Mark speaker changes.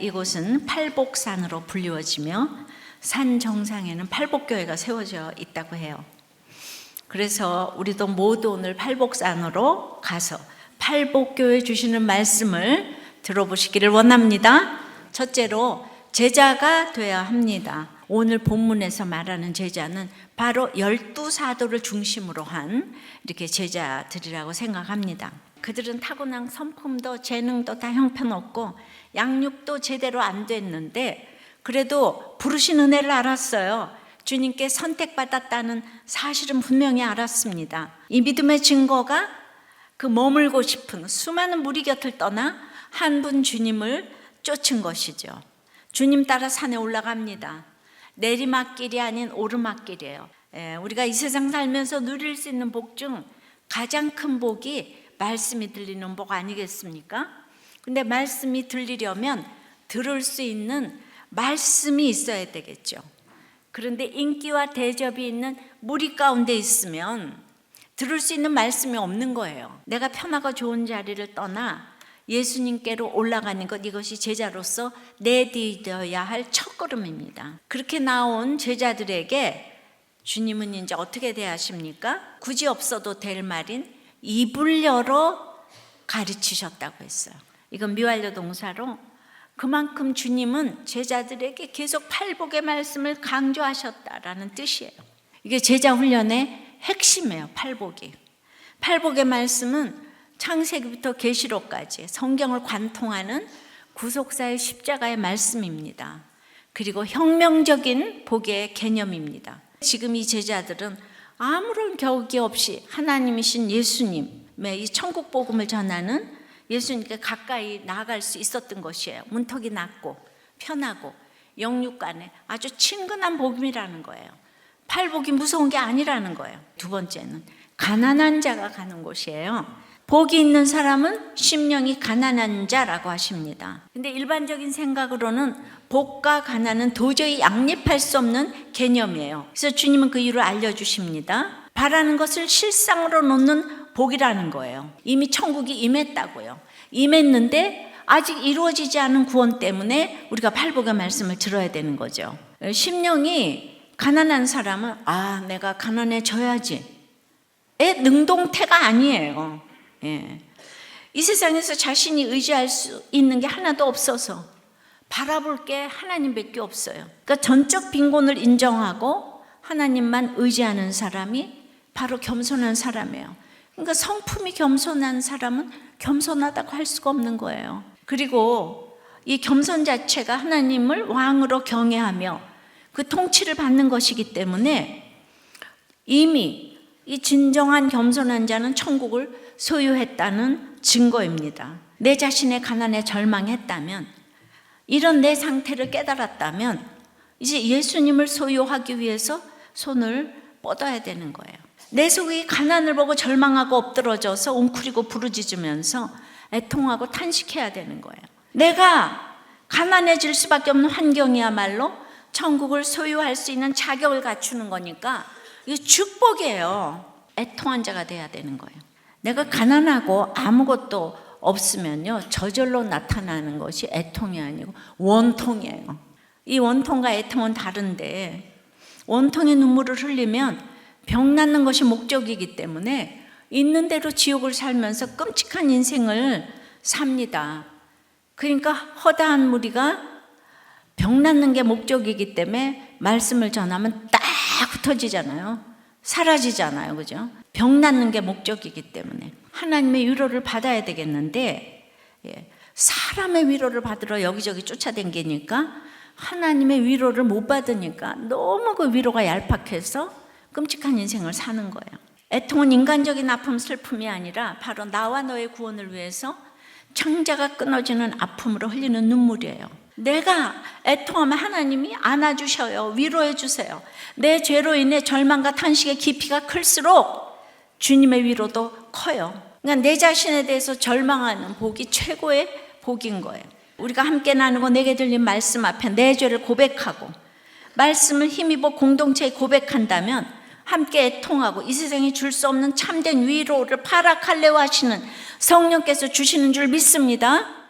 Speaker 1: 이곳은 팔복산으로 불리워지며 산 정상에는 팔복교회가 세워져 있다고 해요. 그래서 우리도 모두 오늘 팔복산으로 가서 팔복교회 주시는 말씀을 들어보시기를 원합니다. 첫째로 제자가 되어야 합니다. 오늘 본문에서 말하는 제자는 바로 12사도를 중심으로 한 이렇게 제자들이라고 생각합니다. 그들은 타고난 성품도 재능도 다 형편없고 양육도 제대로 안 됐는데 그래도 부르신 은혜를 알았어요. 주님께 선택받았다는 사실은 분명히 알았습니다. 이 믿음의 증거가 그 머물고 싶은 수많은 무리 곁을 떠나 한 분 주님을 쫓은 것이죠. 주님 따라 산에 올라갑니다. 내리막길이 아닌 오르막길이에요. 우리가 이 세상 살면서 누릴 수 있는 복 중 가장 큰 복이 말씀이 들리는 복 아니겠습니까? 근데 말씀이 들리려면 들을 수 있는 말씀이 있어야 되겠죠. 그런데 인기와 대접이 있는 무리 가운데 있으면 들을 수 있는 말씀이 없는 거예요. 내가 편하고 좋은 자리를 떠나 예수님께로 올라가는 것, 이것이 제자로서 내디뎌야 할 첫걸음입니다. 그렇게 나온 제자들에게 주님은 이제 어떻게 대하십니까? 굳이 없어도 될 말인 입을 열어 가르치셨다고 했어요. 이건 미완료 동사로 그만큼 주님은 제자들에게 계속 팔복의 말씀을 강조하셨다라는 뜻이에요. 이게 제자 훈련의 핵심이에요. 팔복의 말씀은 창세기부터 계시록까지 성경을 관통하는 구속사의 십자가의 말씀입니다. 그리고 혁명적인 복의 개념입니다. 지금 이 제자들은 아무런 격이 없이 하나님이신 예수님의 이 천국 복음을 전하는 예수님께 가까이 나아갈 수 있었던 것이에요. 문턱이 낮고 편하고 영육간에 아주 친근한 복음이라는 거예요. 팔복이 무서운 게 아니라는 거예요. 두 번째는 가난한 자가 가는 곳이에요. 복이 있는 사람은 심령이 가난한 자라고 하십니다. 근데 일반적인 생각으로는 복과 가난은 도저히 양립할 수 없는 개념이에요. 그래서 주님은 그 이유를 알려주십니다. 바라는 것을 실상으로 놓는 복이라는 거예요. 이미 천국이 임했다고요. 임했는데 아직 이루어지지 않은 구원 때문에 우리가 팔복의 말씀을 들어야 되는 거죠. 심령이 가난한 사람은 내가 가난해져야지 의 능동태가 아니에요. 이 세상에서 자신이 의지할 수 있는 게 하나도 없어서 바라볼 게 하나님밖에 없어요. 그러니까 전적 빈곤을 인정하고 하나님만 의지하는 사람이 바로 겸손한 사람이에요. 그러니까 성품이 겸손한 사람은 겸손하다고 할 수가 없는 거예요. 그리고 이 겸손 자체가 하나님을 왕으로 경외하며 그 통치를 받는 것이기 때문에 이미 이 진정한 겸손한 자는 천국을 소유했다는 증거입니다. 내 자신의 가난에 절망했다면, 이런 내 상태를 깨달았다면 이제 예수님을 소유하기 위해서 손을 뻗어야 되는 거예요. 내 속의 가난을 보고 절망하고 엎드러져서 웅크리고 부르짖으면서 애통하고 탄식해야 되는 거예요. 내가 가난해질 수밖에 없는 환경이야말로 천국을 소유할 수 있는 자격을 갖추는 거니까 이게 축복이에요. 애통한 자가 돼야 되는 거예요. 내가 가난하고 아무것도 없으면요, 저절로 나타나는 것이 애통이 아니고 원통이에요. 이 원통과 애통은 다른데, 원통의 눈물을 흘리면 병 낫는 것이 목적이기 때문에 있는 대로 지옥을 살면서 끔찍한 인생을 삽니다. 그러니까 허다한 무리가 병 낫는 게 목적이기 때문에 말씀을 전하면 딱 흩어지잖아요. 사라지잖아요. 그죠? 병 낫는 게 목적이기 때문에 하나님의 위로를 받아야 되겠는데, 사람의 위로를 받으러 여기저기 쫓아다니니까 하나님의 위로를 못 받으니까 너무 그 위로가 얄팍해서 끔찍한 인생을 사는 거예요. 애통은 인간적인 아픔, 슬픔이 아니라 바로 나와 너의 구원을 위해서 창자가 끊어지는 아픔으로 흘리는 눈물이에요. 내가 애통하면 하나님이 안아주셔요. 위로해 주세요. 내 죄로 인해 절망과 탄식의 깊이가 클수록 주님의 위로도 커요. 그러니까 내 자신에 대해서 절망하는 복이 최고의 복인 거예요. 우리가 함께 나누고 내게 들린 말씀 앞에 내 죄를 고백하고 말씀을 힘입어 공동체에 고백한다면 함께 애통하고 이 세상에 줄 수 없는 참된 위로를 파라칼레오 하시는 성령께서 주시는 줄 믿습니다.